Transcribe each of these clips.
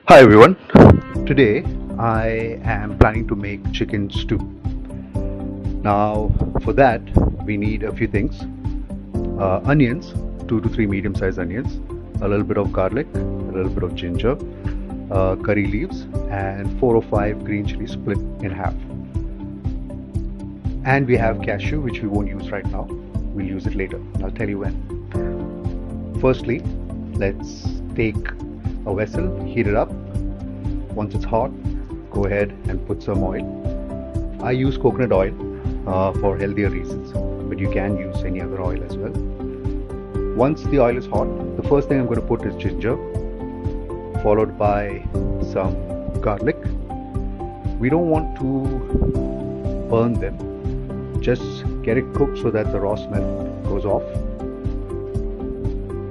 Hi everyone. Today I am planning to make chicken stew. Now for that we need a few things. Onions, 2 to 3 medium-sized onions, a little bit of garlic, a little bit of ginger, curry leaves, and 4 or 5 green chilies split in half. And we have cashew, which we won't use right now. We'll use it later. I'll tell you when. Firstly, let's take a vessel, heat it up. Once it's hot, go ahead and put some oil. I use coconut oil for healthier reasons, but you can use any other oil as well. Once the oil is hot, the first thing I'm going to put is ginger, followed by some garlic. We don't want to burn them, just get it cooked so that the raw smell goes off.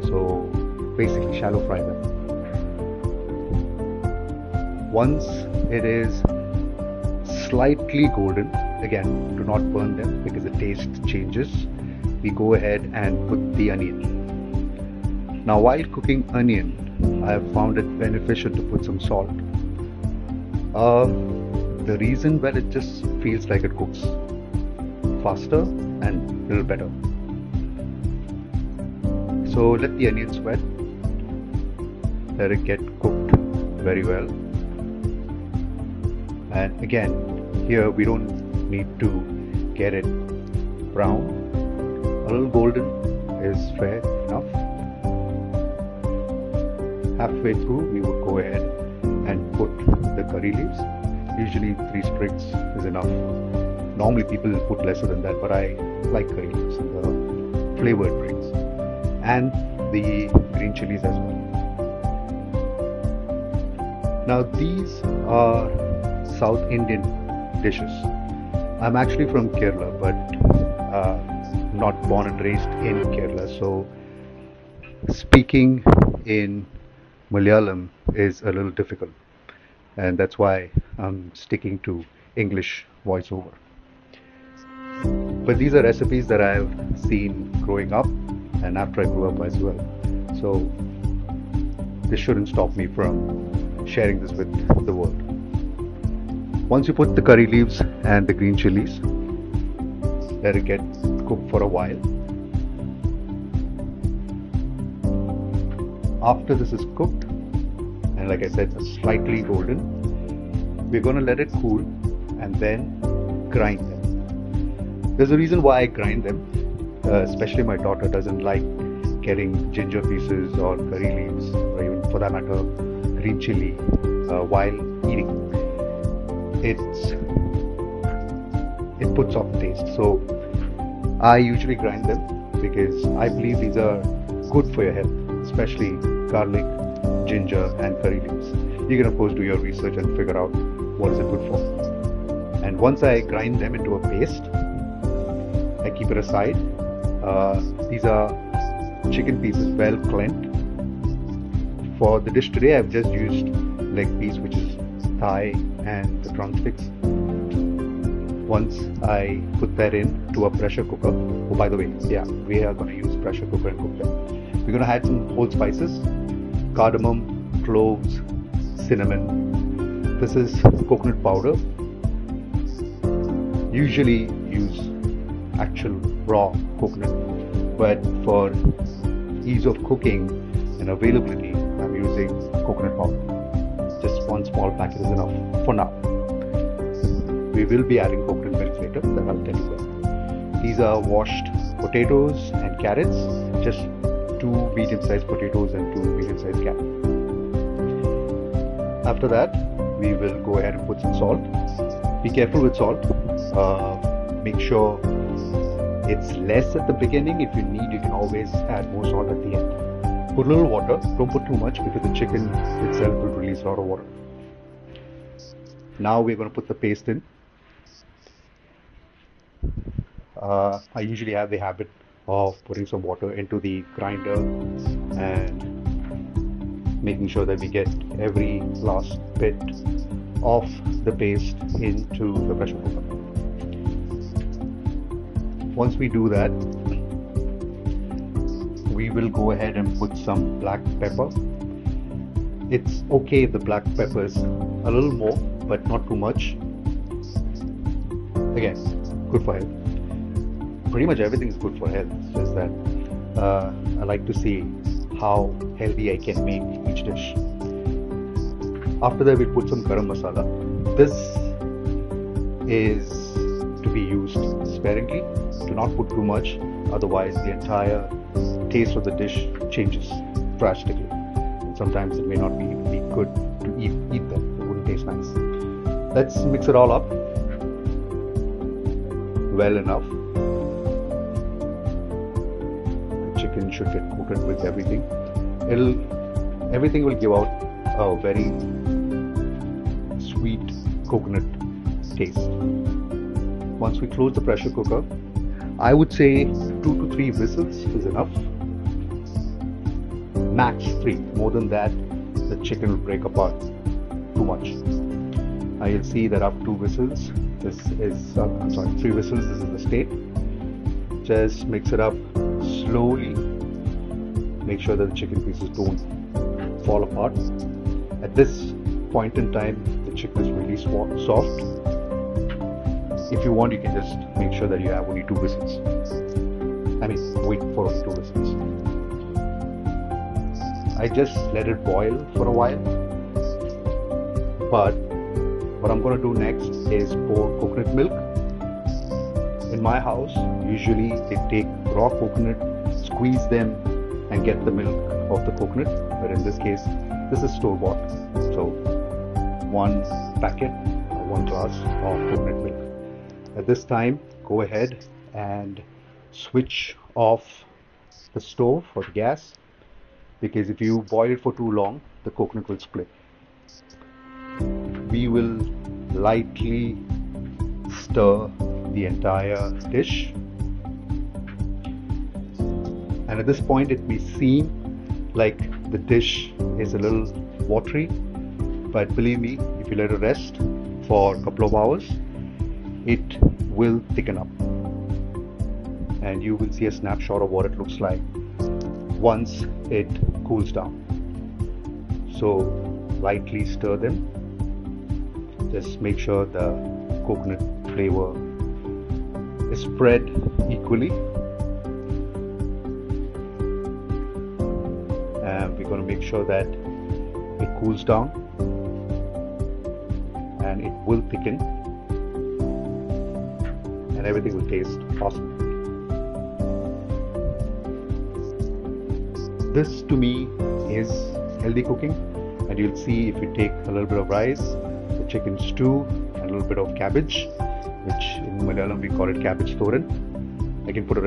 So basically shallow fry them. Once it is slightly golden, again, do not burn them because the taste changes. We go ahead and put the onion. Now while cooking onion, I have found it beneficial to put some salt. The reason, well, it just feels like it cooks faster and a little better. So let the onion sweat, let it get cooked very well. And again, here we don't need to get it brown. A little golden is fair enough. Halfway through, we would go ahead and put the curry leaves. Usually 3 sprigs is enough. Normally people put lesser than that, but I like curry leaves, the flavor it brings. And the green chilies as well. Now these are South Indian dishes. I'm actually from Kerala, but not born and raised in Kerala, so speaking in Malayalam is a little difficult, and that's why I'm sticking to English voiceover. But these are recipes that I've seen growing up and after I grew up as well, so this shouldn't stop me from sharing this with the world. Once you put the curry leaves and the green chilies, let it get cooked for a while. After this is cooked, and like I said, slightly golden, we're going to let it cool and then grind them. There's a reason why I grind them, especially my daughter doesn't like getting ginger pieces or curry leaves, or even for that matter, green chili while eating. It puts off the taste, so I usually grind them because I believe these are good for your health, especially garlic, ginger and curry leaves. You can of course do your research and figure out what is it good for. And once I grind them into a paste, I keep it aside. These are chicken pieces well cleaned. For the dish today I've just used leg piece, which is thigh and the drumsticks. Once I put that in to a pressure cooker, oh by the way, yeah, we are going to use pressure cooker and cook them. We're going to add some whole spices, cardamom, cloves, cinnamon. This is coconut powder. Usually use actual raw coconut, but for ease of cooking and availability, I'm using coconut powder. Just 1 small packet is enough for now. We will be adding coconut milk later, that I'll tell you when. These are washed potatoes and carrots, just 2 medium-sized potatoes and 2 medium-sized carrots. After that, we will go ahead and put some salt. Be careful with salt. Make sure it's less at the beginning. If you need, you can always add more salt at the end. Put a little water, don't put too much because the chicken itself will release a lot of water. Now we're going to put the paste in. I usually have the habit of putting some water into the grinder and making sure that we get every last bit of the paste into the pressure cooker. Once we do that, we will go ahead and put some black pepper It's okay if the black peppers a little more, but not too much. Again, good for health. Pretty much everything is good for health. It's just that I like to see how healthy I can make each dish. After that, we put some garam masala. This is to be used sparingly. Do not put too much, otherwise the entire taste of the dish changes drastically. And sometimes it may not be good to eat them. It wouldn't taste nice. Let's mix it all up well enough. The chicken should get coated with everything. Everything will give out a very sweet coconut taste. Once we close the pressure cooker, I would say 2 to 3 whistles is enough. Max 3. More than that, the chicken will break apart too much. Now you'll see that after 2 whistles, this is 3 whistles. This is the state. Just mix it up slowly. Make sure that the chicken pieces don't fall apart. At this point in time, the chicken is really soft. If you want, you can just make sure that you have only 2 whistles. Wait for only 2 whistles. I just let it boil for a while. But what I'm going to do next is pour coconut milk. In my house, usually they take raw coconut, squeeze them, and get the milk of the coconut. But in this case, this is store-bought. So 1 packet or 1 glass of coconut milk. At this time, go ahead and switch off the stove or the gas, because if you boil it for too long, the coconut will split. We will lightly stir the entire dish, and at this point it may seem like the dish is a little watery, but believe me, if you let it rest for a couple of hours, it will thicken up, and you will see a snapshot of what it looks like once it cools down. So lightly stir them. Just make sure the coconut flavor is spread equally, and we're going to make sure that it cools down and it will thicken, and everything will taste awesome. This to me is healthy cooking, and you'll see if you take a little bit of rice, the chicken stew, and a little bit of cabbage, which in Malayalam we call it cabbage thoran. I can put a